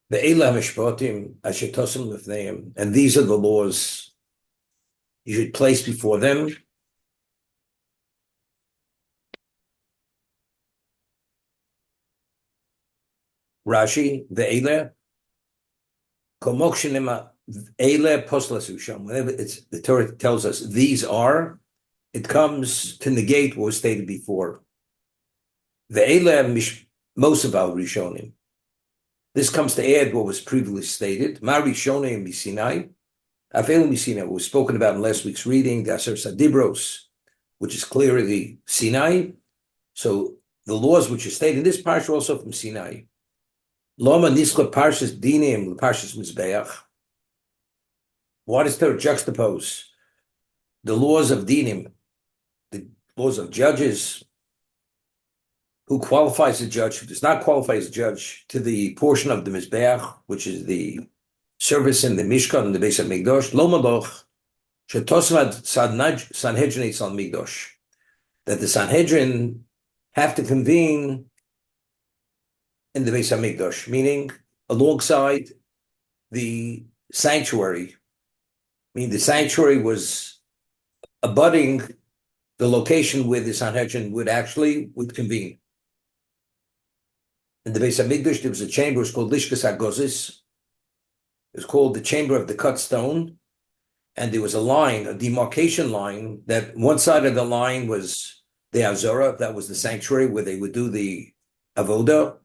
And these are the laws you should place before them. Rashi, the whenever the Torah tells us these are, it comes to negate what was stated before. Most of our Rishonim. This comes to add what was previously stated. Ma Rishonim Misinai. Afelu Misinai was spoken about in last week's reading, the Aser Sadibros, which is clearly Sinai. So the laws which are stated in this parsha are also from Sinai. Loma Niskla Parshas Dinim, Parshas Mizbeach. Why does Torah juxtapose the laws of Dinim, the laws of judges, who qualifies a judge, who does not qualify as a judge, to the portion of the Mizbeach, which is the service in the Mishkan and the Beis HaMikdash, Lo Maloch, Shetosvad Sanhedrin Eitz Al Mikdash, that the Sanhedrin have to convene in the Beis HaMikdash, meaning alongside the sanctuary. I mean, the sanctuary was abutting the location where the Sanhedrin would convene. In the Beis HaMikdash, there was a chamber, it was called Lishkas HaGozis. It was called the Chamber of the Cut Stone. And there was a line, a demarcation line, that one side of the line was the Azorah, that was the sanctuary where they would do the Avodah,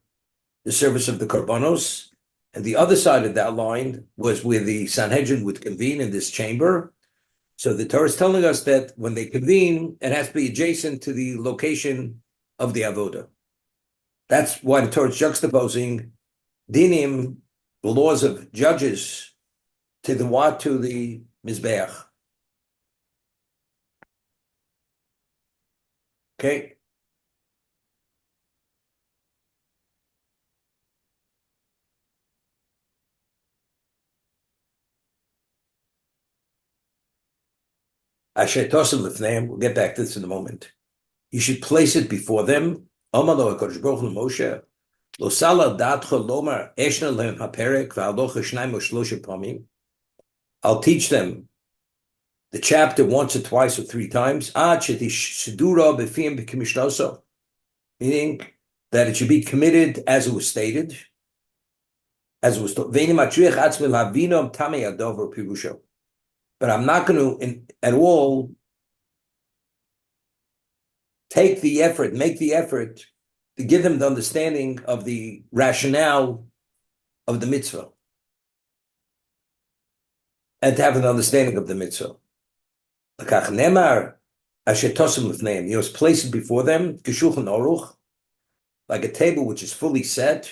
the service of the Karbanos. And the other side of that line was where the Sanhedrin would convene in this chamber. So the Torah is telling us that when they convene, it has to be adjacent to the location of the Avodah. That's why the Torah is juxtaposing dinim, the laws of judges, to the Mizbeach. Okay? Asher Tosim Lifneim, we'll get back to this in a moment. You should place it before them. Amalo HaKadosh Baruch Hu Moshe, Lo Sala Datcha Lomar Eshna Lehem HaPerek V'Alocha Shnayim U'Shlosha Pamim. I'll teach them the chapter once or twice or three times. Meaning that it should be committed as it was stated, as it was told. But I'm not going to at all make the effort to give them the understanding of the rationale of the mitzvah and to have an understanding of the mitzvah. Place it before them, like a table which is fully set,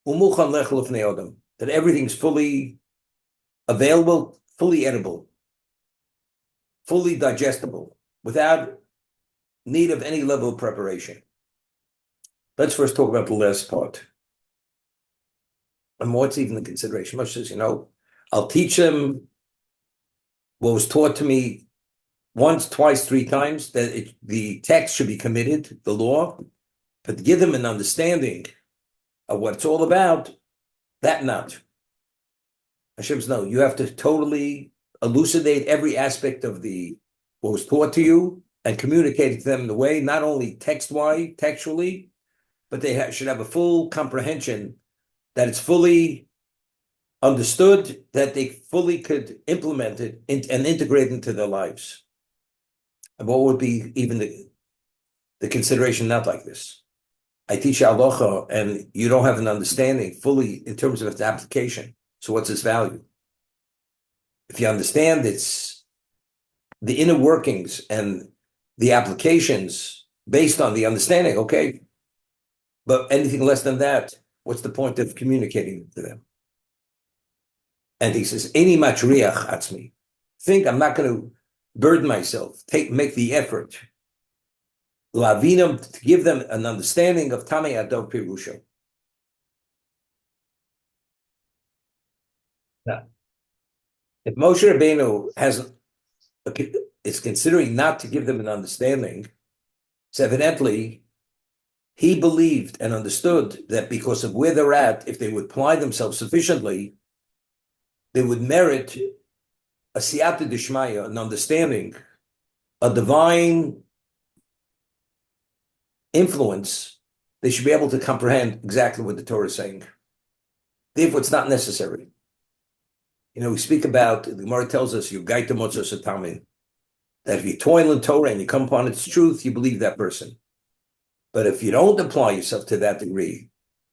that everything's fully available, fully edible, fully digestible, without need of any level of preparation. Let's first talk about the last part. And what's even the consideration? Much says, I'll teach them what was taught to me once, twice, three times, that the text should be committed, the law, but to give them an understanding of what it's all about, that not. Hashem's no, you have to totally elucidate every aspect of what was taught to you and communicate it to them in the way, not only textually, but they should have a full comprehension that it's fully understood, that they fully could implement it and integrate it into their lives. And what would be even the consideration not like this? I teach halacha and you don't have an understanding fully in terms of its application. So what's its value? If you understand it's the inner workings and the applications based on the understanding, okay. But anything less than that, what's the point of communicating to them? And he says, Any matriach atzmi. Think I'm not going to burden myself, make the effort. Lavinam, to give them an understanding of Tamei Adov Pirusha. Now, if Moshe Rabbeinu is considering not to give them an understanding, it's evidently He believed and understood that because of where they're at, if they would apply themselves sufficiently, they would merit a siyata d'shmaya, an understanding, a divine influence. They should be able to comprehend exactly what the Torah is saying. Therefore, it's not necessary. We speak about, the Gemara tells us, you gaita motzos atamin, that if you toil in Torah and you come upon its truth, you believe that person. But if you don't apply yourself to that degree,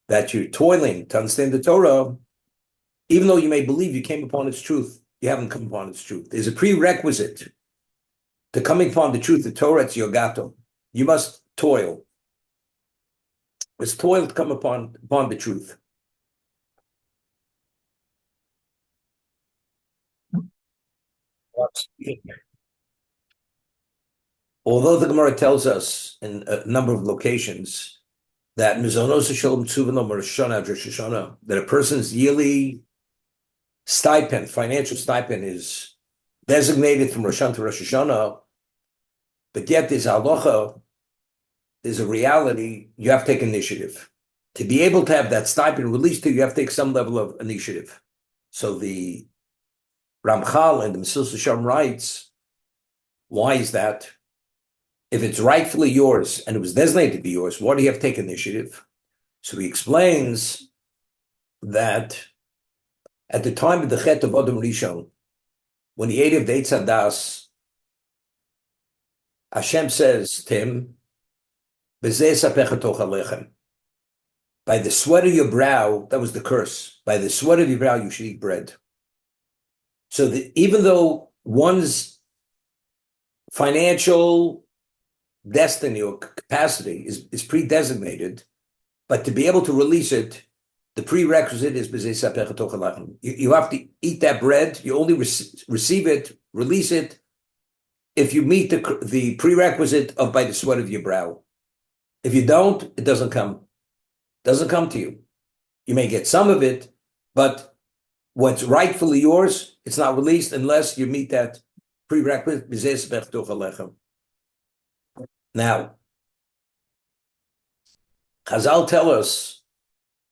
that you're toiling to understand the Torah, even though you may believe you came upon its truth, you haven't come upon its truth. There's a prerequisite to coming upon the truth of Torah. It's yogato. You must toil. It's toil to come upon the truth. Although the Gemara tells us in a number of locations that that a person's yearly stipend, financial stipend, is designated from Rosh Hashanah to Rosh Hashanah, but yet there's halacha, there's a reality, you have to take initiative. To be able to have that stipend released to you, you have to take some level of initiative. So the Ramchal and the Mesilas Yesharim writes, why is that? If it's rightfully yours and it was designated to be yours, why do you have to take initiative? So he explains that at the time of the Chet of Adam Rishon, when he ate of the Eitz Hadas, Hashem says to him, by the sweat of your brow, that was the curse. By the sweat of your brow, you should eat bread. So even though one's financial destiny or capacity is pre-designated, but to be able to release it, the prerequisite is you have to eat that bread. You only receive it, release it, if you meet the prerequisite of by the sweat of your brow. If you don't, it doesn't come. Doesn't come to you. You may get some of it, but what's rightfully yours, it's not released unless you meet that prerequisite. Now, Chazal tell us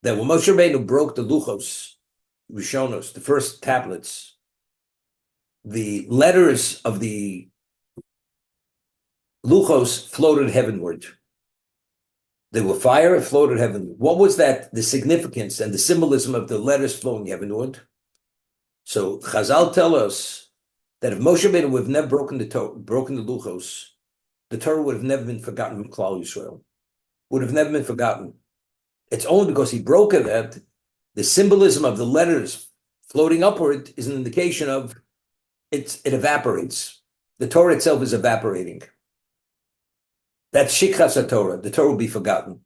that when Moshe Rabbeinu broke the luchos, Rishonos, the first tablets, the letters of the luchos floated heavenward. They were fire, it floated heavenward. What was that, the significance and the symbolism of the letters flowing heavenward? So Chazal tell us that if Moshe Rabbeinu would have never broken the luchos, the Torah would have never been forgotten from Klal Yisrael. Would have never been forgotten. It's only because he broke it that the symbolism of the letters floating upward is an indication of it evaporates. The Torah itself is evaporating. That's Shikras HaTorah. The Torah will be forgotten.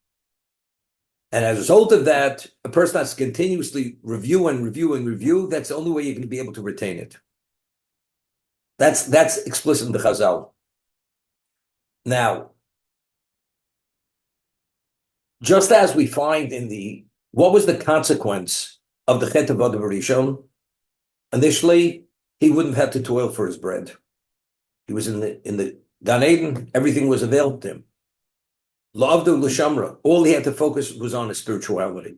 And as a result of that, a person has to continuously review and review and review. That's the only way you're going to be able to retain it. That's explicit in the Chazal. Now, just as we find what was the consequence of the Chet of Adam Rishon? Initially, he wouldn't have had to toil for his bread. He was in the Gan Eden, everything was available to him. La'avdu l'shamra, all he had to focus was on his spirituality.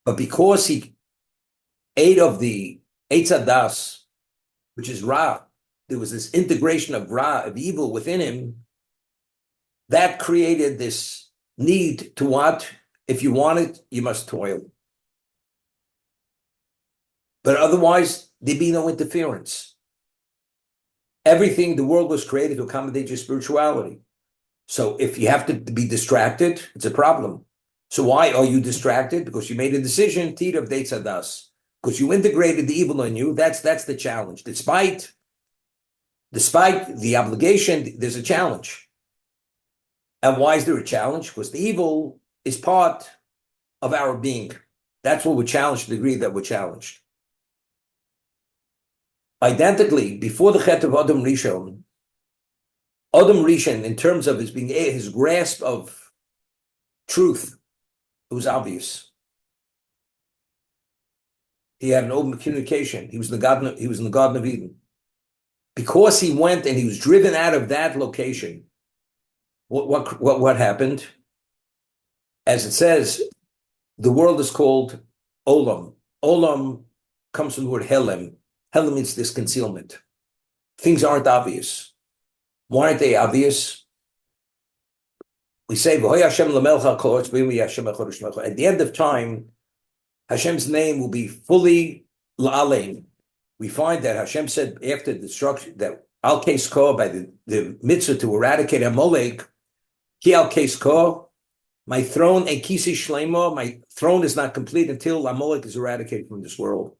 But because he ate of the Eitz Hadas, which is Ra, there was this integration of Ra, of evil within him, that created this need to what? If you want it, you must toil. But otherwise, there'd be no interference. Everything, the world was created to accommodate your spirituality. So if you have to be distracted, it's a problem. So why are you distracted? Because you made a decision, Tir of Eitz Hadas. Because you integrated the evil in you, that's the challenge. Despite the obligation, there's a challenge. And why is there a challenge? Because the evil is part of our being. That's what we're challenged to the degree that we're challenged. Identically, before the Chet of Adam Rishon, in terms of his grasp of truth, it was obvious. He had an open communication. He was in the Garden of Eden. Because he went and he was driven out of that location, what happened? as it says, the world is called Olam. Olam comes from the word Helem. Helem means this concealment. Things aren't obvious. Why aren't they obvious? We say, at the end of time, Hashem's name will be fully la'alein. We find that Hashem said after the destruction, that al case ko, by the mitzvah to eradicate Amalek, ki al case ko, my throne, a kisi shlema, my throne is not complete until Amalek is eradicated from this world.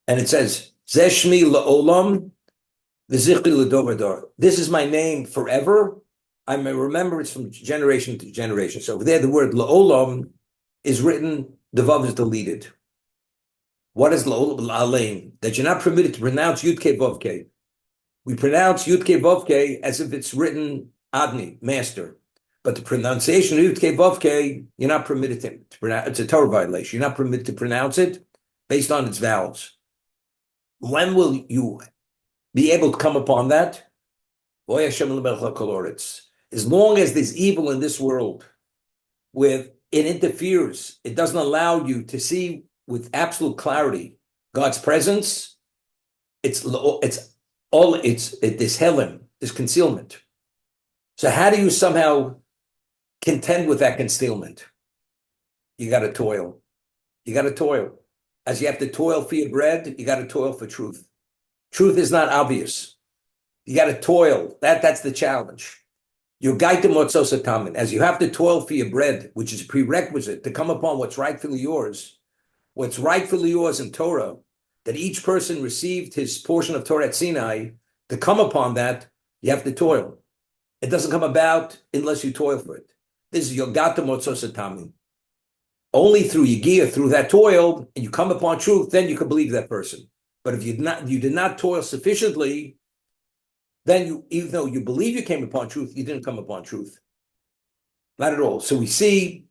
And it says, Zeshmi la'olam, v'zichri l'dovador. This is my name forever. I may remember it's from generation to generation. So over there, the word la'olam is written, the vav is deleted. What is la'olam? La'alein. That you're not permitted to pronounce Yud-Kei Vav-Kei. We pronounce Yud-Kei Vav-Kei as if it's written Adni, master. But the pronunciation of Yud-Kei Vav-Kei, you're not permitted to pronounce. It's a Torah violation. You're not permitted to pronounce it based on its vowels. When will you be able to come upon that? As long as there's evil in this world, with it interferes, it doesn't allow you to see with absolute clarity God's presence. It's this helem, this concealment. So how do you somehow contend with that concealment? You got to toil. You got to toil. As you have to toil for your bread, you got to toil for truth. Truth is not obvious. You got to toil. That's the challenge. Your gaitim motzosatamin. As you have to toil for your bread, which is a prerequisite to come upon what's rightfully yours in Torah, that each person received his portion of Torah at Sinai. To come upon that, you have to toil. It doesn't come about unless you toil for it. This is your gaitim motzosatamin. Only through Yigiyah, through that toil, and you come upon truth, then you can believe that person. But if you did not toil sufficiently, then even though you believe you came upon truth, you didn't come upon truth. Not at all. So we see,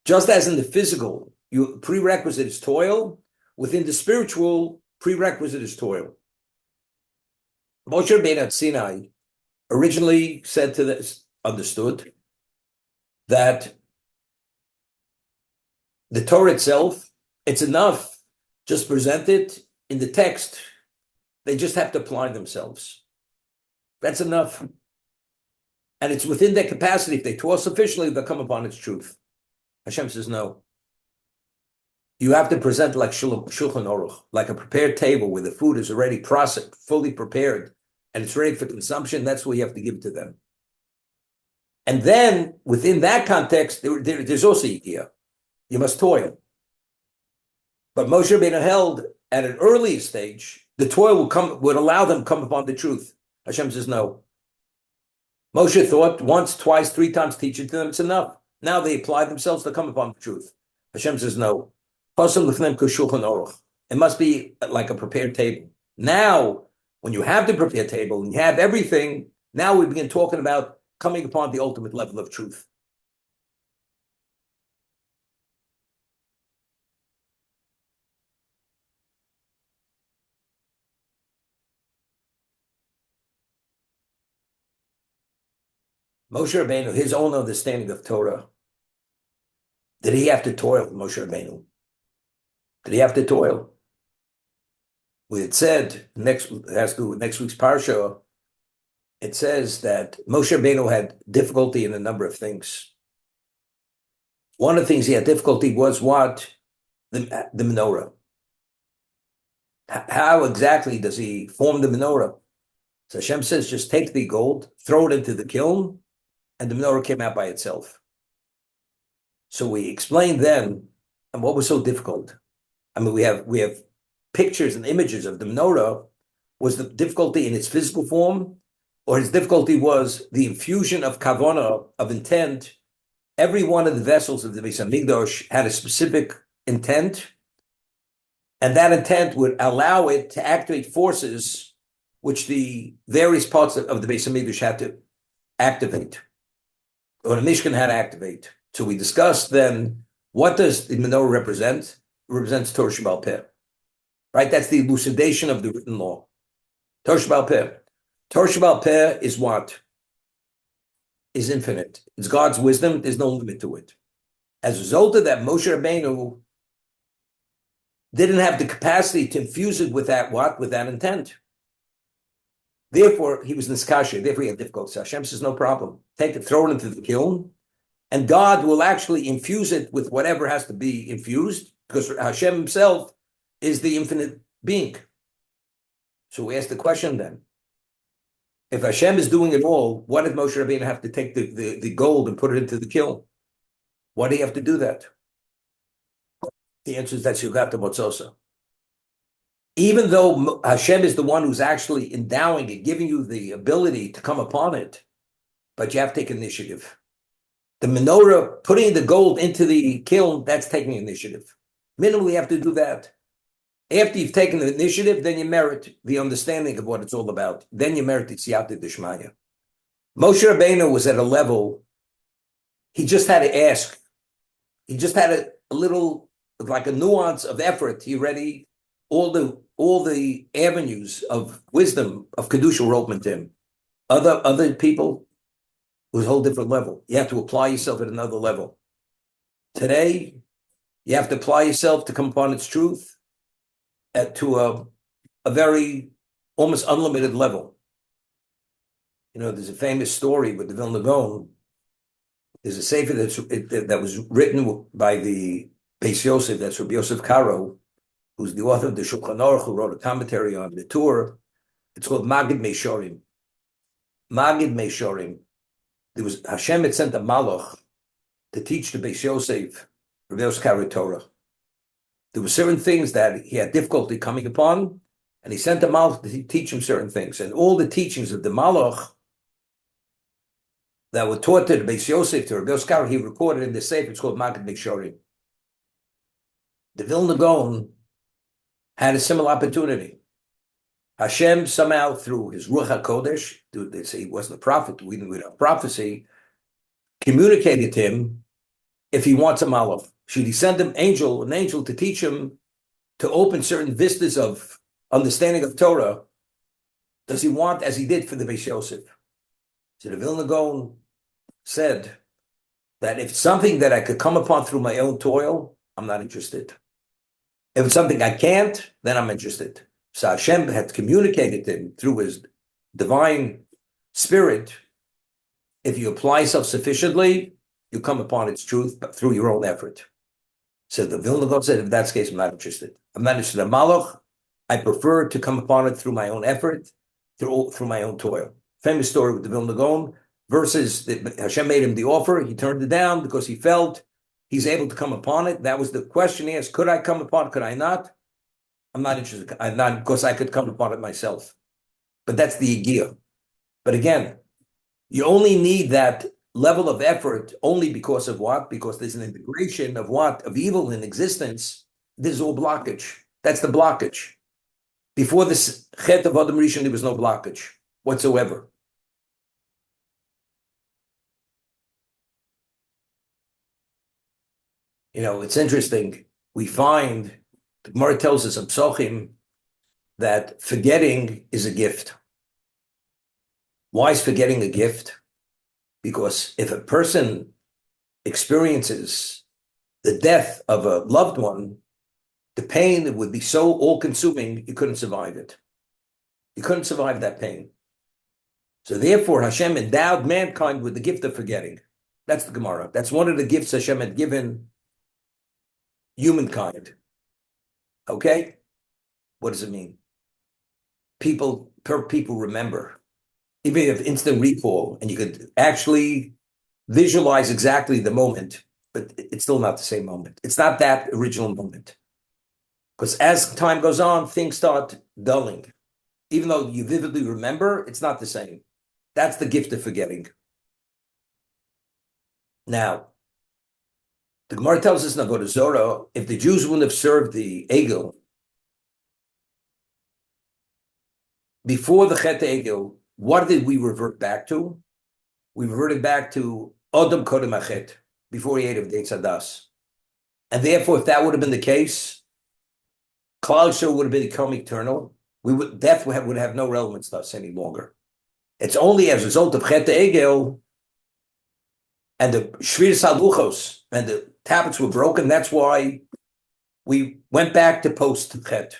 just as in the physical, your prerequisite is toil, within the spiritual, prerequisite is toil. Moshe Rabbeinu at Sinai originally said to this, understood that the Torah itself, it's enough, just present it in the text. They just have to apply themselves. That's enough. And it's within their capacity. If they toil sufficiently, they'll come upon its truth. Hashem says, no. You have to present like Shulchan Aruch, like a prepared table where the food is already processed, fully prepared, and it's ready for consumption. That's what you have to give to them. And then, within that context, there's also Yigiyah. You must toil. But Moshe Rabbeinu held at an earlier stage, the toil would allow them to come upon the truth. Hashem says no. Moshe thought once, twice, three times, teach it to them, it's enough. Now they apply themselves to come upon the truth. Hashem says no. It must be like a prepared table. Now, when you have the prepared table and you have everything, now we begin talking about coming upon the ultimate level of truth. Moshe Rabbeinu, his own understanding of Torah, did he have to toil, Moshe Rabbeinu? Did he have to toil? We had said, it has to do with next week's parsha, it says that Moshe Rabbeinu had difficulty in a number of things. One of the things he had difficulty was what? The menorah. How exactly does he form the menorah? So Hashem says, just take the gold, throw it into the kiln, and the menorah came out by itself. So we explained then, and what was so difficult? I mean, we have pictures and images of the menorah. Was the difficulty in its physical form, or his difficulty was the infusion of kavanah, of intent? Every one of the vessels of the Beis Hamikdash had a specific intent, and that intent would allow it to activate forces which the various parts of the Beis Hamikdash had to activate, or the Mishkan had to activate. So we discussed then, what does the menorah represent? It represents Torah Sheba'al Peh. Right? That's the elucidation of the written law. Torah Sheba'al Peh. Torah Sheba'al Peh is what? Is infinite. It's God's wisdom. There's no limit to it. As a result of that, Moshe Rabbeinu didn't have the capacity to infuse it with that what? With that intent. Therefore, he was niskasha. Therefore, he had difficulty. Hashem says, no problem. Take it, throw it into the kiln, and God will actually infuse it with whatever has to be infused, because Hashem himself is the infinite being. So we ask the question then, if Hashem is doing it all, why did Moshe Rabbeinu have to take the gold and put it into the kiln? Why do you have to do that? The answer is that's Yugata Motzosa. Even though Hashem is the one who's actually endowing it, giving you the ability to come upon it, but you have to take initiative. The menorah, putting the gold into the kiln, that's taking initiative. Minimally, you have to do that. After you've taken the initiative, then you merit the understanding of what it's all about. Then you merit the Siyata Dishmaya. Moshe Rabbeinu was at a level, he just had to ask. He just had a little, like a nuance of effort. He ready all the avenues of wisdom of Kedusha were open to him. Other people, it was a whole different level. You have to apply yourself at another level. Today, you have to apply yourself to come upon its truth to a very almost unlimited level. You know, there's a famous story with the Vilna Gaon. There's a sefer that was written by the Beis Yosef, that's Rabbi Yosef Karo, who's the author of the Shulchan Aruch, who wrote a commentary on the Torah. It's called Magid Meishorim. Magid Meishorim. There was Hashem had sent a malach to teach the Beis Yosef, Rabbi Yosef Karo Torah. There were certain things that he had difficulty coming upon, and he sent a malach to teach him certain things. And all the teachings of the malach that were taught to the Beis Yosef, to Rabbi Yosef Karo, he recorded in the sefer. It's called Magid Meishorim. The Vilna Gaon had a similar opportunity. Hashem somehow, through his Ruach HaKodesh, they say he wasn't a prophet, we didn't read a prophecy, communicated to him if he wants a malach. Should he send an angel to teach him to open certain vistas of understanding of Torah? Does he want, as he did for the Beis Yosef? So the Vilna Gaon said that if it's something that I could come upon through my own toil, I'm not interested. If it's something I can't, then I'm interested. So Hashem had communicated to him through his divine spirit. If you apply yourself sufficiently, you come upon its truth, but through your own effort. So the Vilna Gaon said, if that's the case, I'm not interested. I'm not interested in malach. I prefer to come upon it through my own effort, through my own toil. Famous story with the Vilna Gaon versus Hashem made him the offer. He turned it down because he felt he's able to come upon it. That was the question he asked. Could I come upon it? Could I not? I'm not interested. I'm not, because I could come upon it myself. But that's the Yigiyah. But again, you only need that level of effort only because of what? Because there's an integration of what? Of evil in existence. This is all blockage. That's the blockage. Before this Chet of Adam Rishon, there was no blockage whatsoever. You know, it's interesting. We find, the Gemara tells us of Psochim, that forgetting is a gift. Why is forgetting a gift? Because if a person experiences the death of a loved one, the pain would be so all-consuming, you couldn't survive it. You couldn't survive that pain. So therefore, Hashem endowed mankind with the gift of forgetting. That's the Gemara. That's one of the gifts Hashem had given humankind. Okay? What does it mean? People remember. Even if you have instant recall and you could actually visualize exactly the moment, but it's still not the same moment. It's not that original moment. Because as time goes on, things start dulling. Even though you vividly remember, it's not the same. That's the gift of forgetting. Now, the Gemara tells us in Avodah Zorah, if the Jews wouldn't have served the Egel, before the Chet Egel, what did we revert back to? We reverted back to Adam Kodem Achet, before he ate of Deitz Hadas. And therefore, if that would have been the case, Klal Yisrael would have become eternal. Death would have no relevance to us any longer. It's only as a result of Chet Egel and the Shviras HaLuchos and the tablets were broken. That's why we went back to post-Chet,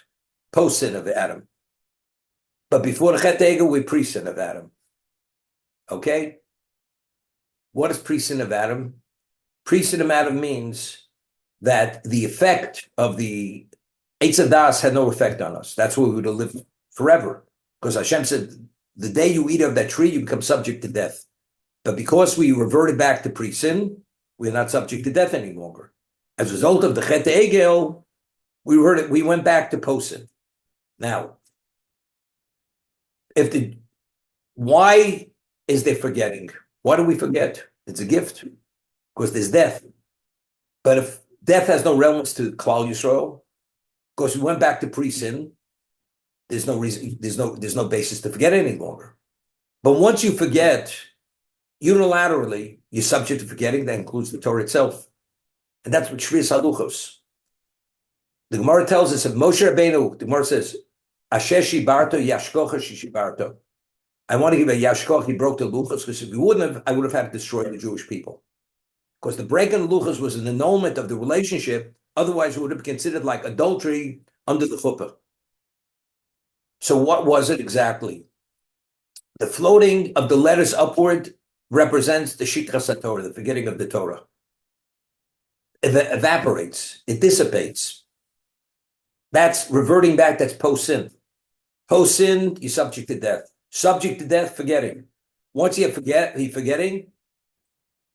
post-sin of Adam. But before the Chet Egel, we're pre-sin of Adam. Okay? What is pre-sin of Adam? Pre-sin of Adam means that the effect of the Eitz Hadas had no effect on us. That's where we would have lived forever. Because Hashem said, the day you eat of that tree, you become subject to death. But because we reverted back to pre-sin, we're not subject to death any longer. As a result of the Chet Egel, we went back to post-sin. Now, why is there forgetting? Why do we forget? It's a gift. Because there's death. But if death has no relevance to Klal Yisrael, because we went back to pre-sin, there's no reason, there's no basis to forget any longer. But once you forget, unilaterally, you're subject to forgetting. That includes the Torah itself. And that's what Shvius Haluchos. The Gemara tells us, if Moshe Rabbeinu, the Gemara says, Asher shibarto yashkocha shishibarto. I want to give a yashkoch, he broke the luchos, because if he wouldn't have, I would have had to destroy the Jewish people. Because the breaking of the luchos was an annulment of the relationship, otherwise it would have been considered like adultery under the chuppah. So what was it exactly? The floating of the letters upward represents the shikras HaTorah, the forgetting of the Torah. It evaporates, it dissipates. That's reverting back, that's post-sin. Post-sin, you're subject to death. Subject to death, forgetting. Once you forgetting,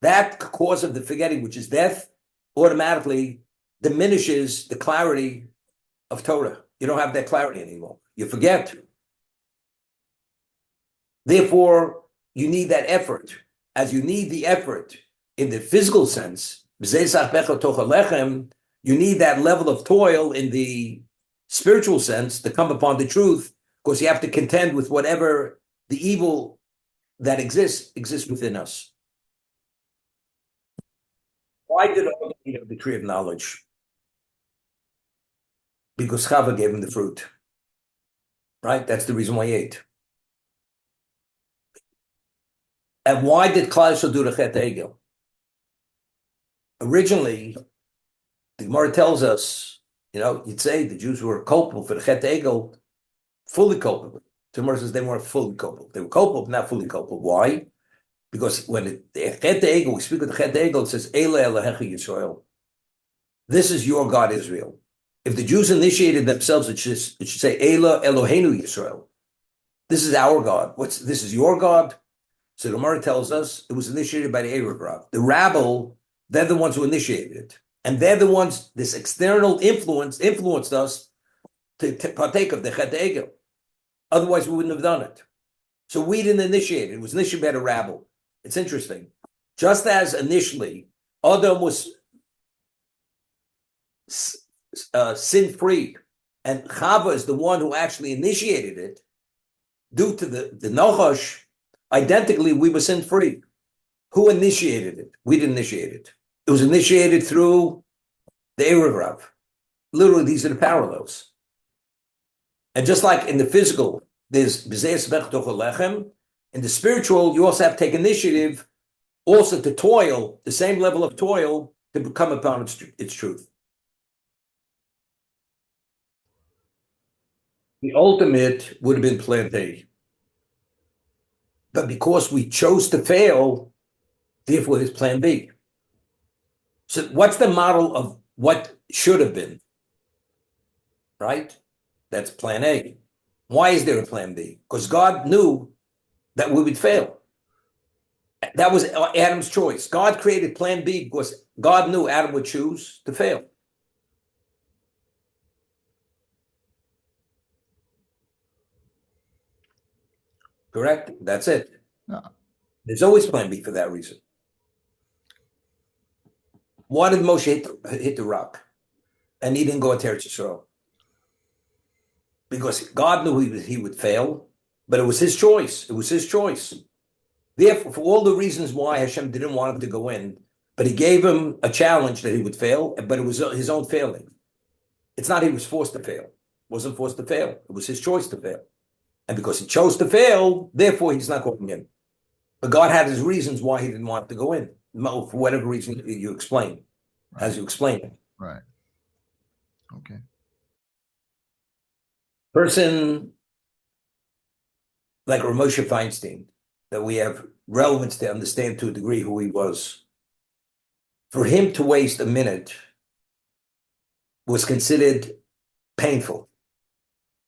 that cause of the forgetting, which is death, automatically diminishes the clarity of Torah. You don't have that clarity anymore. You forget. Therefore, you need that effort. As you need the effort in the physical sense, you need that level of toil in the spiritual sense to come upon the truth, because you have to contend with whatever the evil that exists within us. Why did Adam eat of the tree of knowledge? Because Chava gave him the fruit. Right? That's the reason why he ate. And why did Klal Yisrael do the Chet Egel? Originally, the Gemara tells us, you'd say the Jews were culpable for the Chet Egel, fully culpable. The Gemara says they weren't fully culpable. They were culpable, but not fully culpable. Why? Because when the Chet Egel, we speak of the Chet Egel, it says, Eila Elohecha Yisrael. This is your God, Israel. If the Jews initiated themselves, it should say, Eila Eloheinu Yisrael. This is our God. This is your God? So the Gemara tells us it was initiated by the Erev Rav. The rabble, they're the ones who initiated it. And they're the ones, this external influence influenced us to partake of the Chet Egel. Otherwise, we wouldn't have done it. So we didn't initiate it. It was initiated by the rabble. It's interesting. Just as initially, Adam was sin-free, and Chava is the one who actually initiated it, due to the Nachash, identically, we were sin-free. Who initiated it? We didn't initiate it. It was initiated through the Erev Rav. Literally, these are the parallels. And just like in the physical, there's B'zeh Sbech Tochel Lechem, in the spiritual, you also have to take initiative also to toil, the same level of toil, to become upon its truth. The ultimate would have been Plan A. But because we chose to fail, therefore there's Plan B. So what's the model of what should have been? Right? That's Plan A. Why is there a Plan B? Because God knew that we would fail. That was Adam's choice. God created Plan B because God knew Adam would choose to fail. Correct? That's it. No. There's always Plan B for that reason. Why did Moshe hit the rock? And he didn't go to Eretz Yisrael? Because God knew he would fail, but it was his choice. It was his choice. Therefore, for all the reasons why Hashem didn't want him to go in, but he gave him a challenge that he would fail, but it was his own failing. It's not he was forced to fail. Wasn't forced to fail. It was his choice to fail. And because he chose to fail, therefore he's not going in. But God had his reasons why he didn't want to go in, for whatever reason you explain. as you explain it. Right. Okay. Person like Moshe Feinstein, that we have relevance to understand to a degree who he was. For him to waste a minute was considered painful.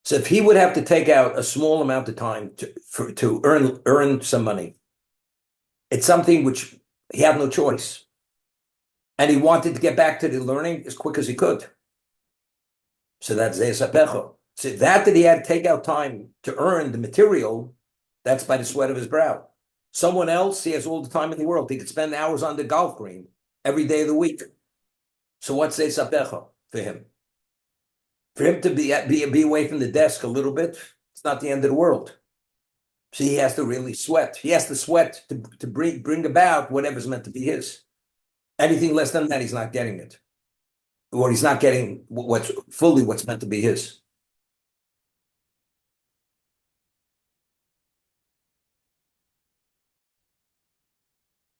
So if he would have to take out a small amount of time to earn some money, it's something which he had no choice. And he wanted to get back to the learning as quick as he could. So that's Zesapecho. So that he had to take out time to earn the material, that's by the sweat of his brow. Someone else, he has all the time in the world. He could spend hours on the golf green every day of the week. So what's Zesapecho for him? For him to be away from the desk a little bit, it's not the end of the world. So he has to really sweat. He has to sweat to bring about whatever's meant to be his. Anything less than that, he's not getting it. Or he's not getting what's meant to be his.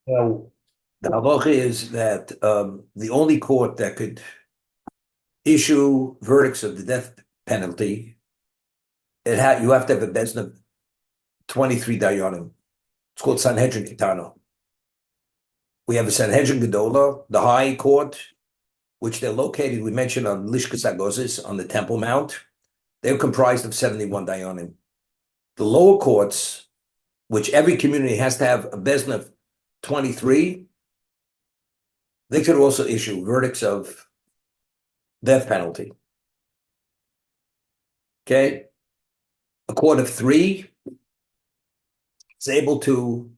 Now, the halacha is that the only court that could issue verdicts of the death penalty, you have to have a bezin of 23 dayanim. It's called Sanhedrin Kitano. We have a Sanhedrin Gedola, the high court, which they're located, we mentioned on Lishkas Agozis, on the Temple Mount. They're comprised of 71 dayanim. The lower courts, which every community has to have a bezin of 23, they could also issue verdicts of death penalty. Okay? A court of 3 is able to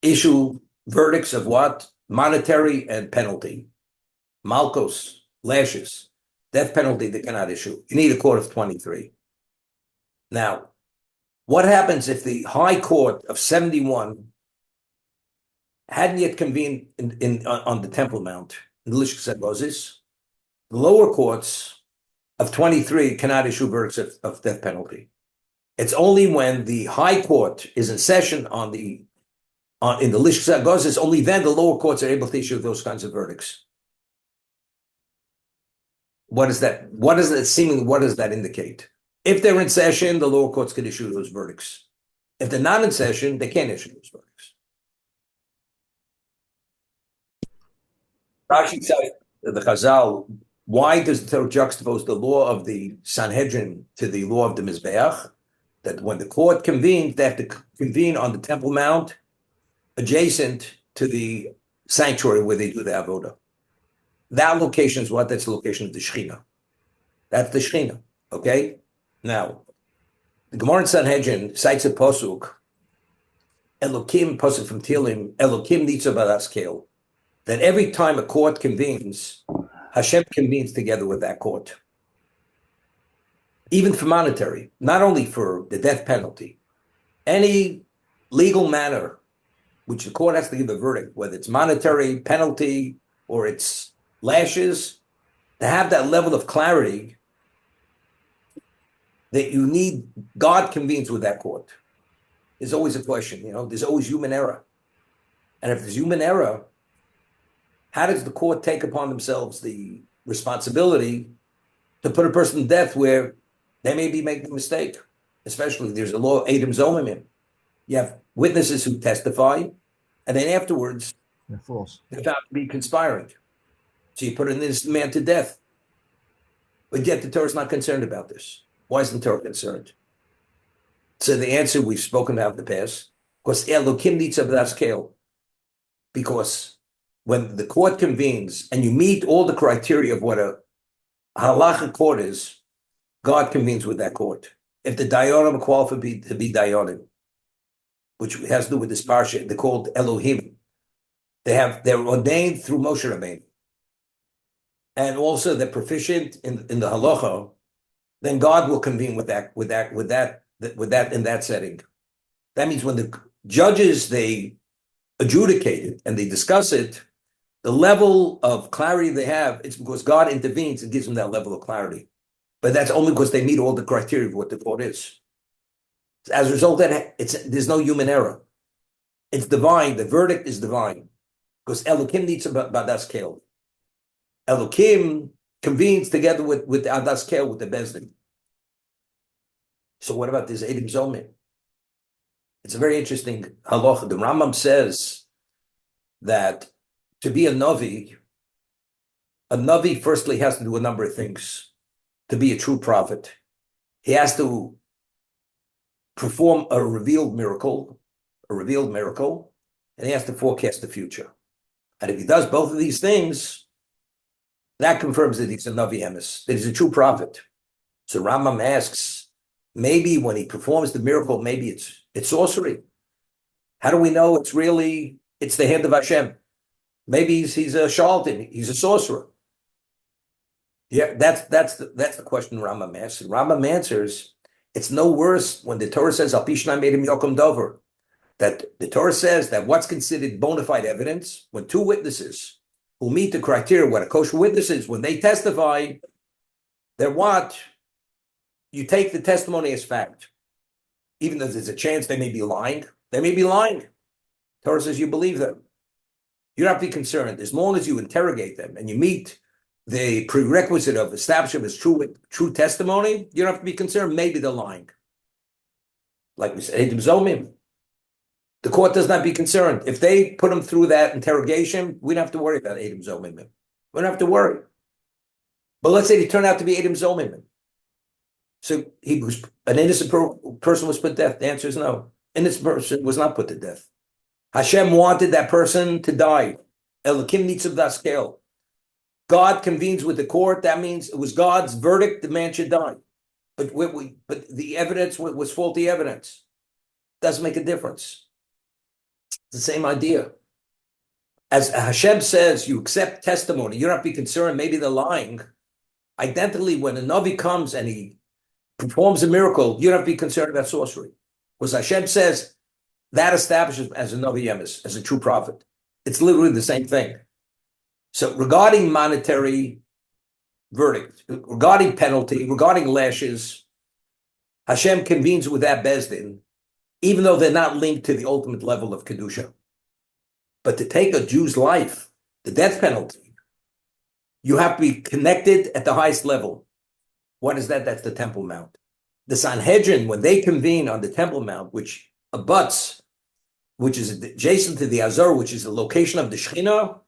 issue verdicts of what? Monetary and penalty. Malkos, lashes. Death penalty they cannot issue. You need a court of 23. Now, what happens if the high court of 71 hadn't yet convened on the Temple Mount, in the Lishkas Agozis? The lower courts of 23 cannot issue verdicts of death penalty. It's only when the high court is in session in the Lishkas Agozis, only then the lower courts are able to issue those kinds of verdicts. What is that? What does that indicate? If they're in session, the lower courts can issue those verdicts. If they're not in session, they can't issue those verdicts. Rashi says, the Chazal, why does the Torah juxtapose the law of the Sanhedrin to the law of the Mizbeach? That when the court convenes, they have to convene on the Temple Mount adjacent to the sanctuary where they do the avodah. That location is what? That's the location of the Shechina. That's the Shechina, okay? Now, the Gemara in Sanhedrin cites a posuk, Elokim, posuk from Tehillim, Elokim nitza b'askel, that every time a court convenes, Hashem convenes together with that court. Even for monetary, not only for the death penalty, any legal matter which the court has to give a verdict, whether it's monetary, penalty, or it's lashes, to have that level of clarity that you need, God convenes with that court. There's always a question, there's always human error. And if there's human error, how does the court take upon themselves the responsibility to put a person to death where they may be making a mistake? Especially, there's a law, Adam Zomimim. You have witnesses who testify, and then afterwards, they're false. They're found to be conspiring. So you put an innocent man to death. But yet the Torah is not concerned about this. Why isn't the Torah concerned? So the answer we've spoken about in the past, because Elokim nitza b'askel, because when the court convenes and you meet all the criteria of what a halacha court is, God convenes with that court. If the dayanim are qualified to be dayanim, which has to do with this parsha, they're called Elohim. They're ordained through Moshe Rabbeinu, and also they're proficient in the halacha. Then God will convene with that in that setting. That means when the judges they adjudicate it and they discuss it, the level of clarity they have, it's because God intervenes and gives them that level of clarity. But that's only because they meet all the criteria of what the court is. As a result, there's no human error. It's divine. The verdict is divine. Because Elokim nitza b'askel. Elokim convenes together with the Adas Kel, with the Bezdin. So what about this Eidim Zomim? It's a very interesting halacha. The Rambam says that to be a Navi firstly has to do a number of things to be a true prophet. He has to perform a revealed miracle, and he has to forecast the future. And if he does both of these things, that confirms that he's a Navi Emes, that he's a true prophet. So Rambam asks, maybe when he performs the miracle, maybe it's sorcery. How do we know it's the hand of Hashem? Maybe he's a charlatan, he's a sorcerer. Yeah, that's the question Rambam asks. And Rambam answers, it's no worse when the Torah says, Al Pishna made him Yokum Dover. That the Torah says that what's considered bona fide evidence, when two witnesses who meet the criteria, what a kosher witness is, when they testify, they're what? You take the testimony as fact. Even though there's a chance they may be lying. They may be lying. Torah says you believe them. You don't have to be concerned. As long as you interrogate them and you meet the prerequisite of establishing as true testimony, you don't have to be concerned. Maybe they're lying. Like we said, Eidim Zomim. The court does not be concerned. If they put them through that interrogation, we don't have to worry about Eidim Zomim. We don't have to worry. But let's say they turn out to be Eidim Zomim. So an innocent person was put to death. The answer is no. Innocent person was not put to death. Hashem wanted that person to die. Elokim nitzav daskel. God convenes with the court. That means it was God's verdict. The man should die. But the evidence was faulty evidence. Doesn't make a difference. It's the same idea. As Hashem says, you accept testimony. You don't have to be concerned. Maybe they're lying. Identically, when a Navi comes and he performs a miracle, you don't have to be concerned about sorcery. Because Hashem says that establishes as a Navi Emes, as a true prophet. It's literally the same thing. So regarding monetary verdict, regarding penalty, regarding lashes, Hashem convenes with that Bezdin, even though they're not linked to the ultimate level of Kedusha. But to take a Jew's life, the death penalty, you have to be connected at the highest level. What is that? That's the Temple Mount. The Sanhedrin, when they convene on the Temple Mount, which abuts, which is adjacent to the Azor, which is the location of the Shekhinah,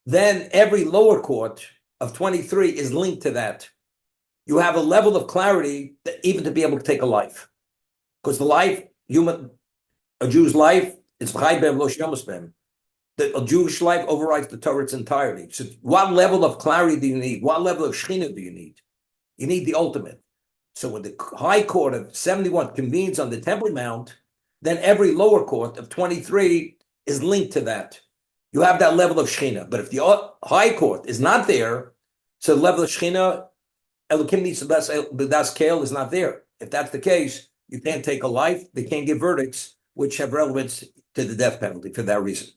then every lower court of 23 is linked to that. You have a level of clarity that even to be able to take a life. Because the life, a Jew's life, is chai b'em lo shemus b'em. A Jewish life overrides the Torah's entirety. So what level of clarity do you need? What level of Shekhinah do you need? You need the ultimate. So when the high court of 71 convenes on the Temple Mount, then every lower court of 23 is linked to that. You have that level of Shekhinah. But if the high court is not there, so the level of Shekhinah, Elokim B'das Kael is not there. If that's the case, you can't take a life. They can't give verdicts which have relevance to the death penalty for that reason.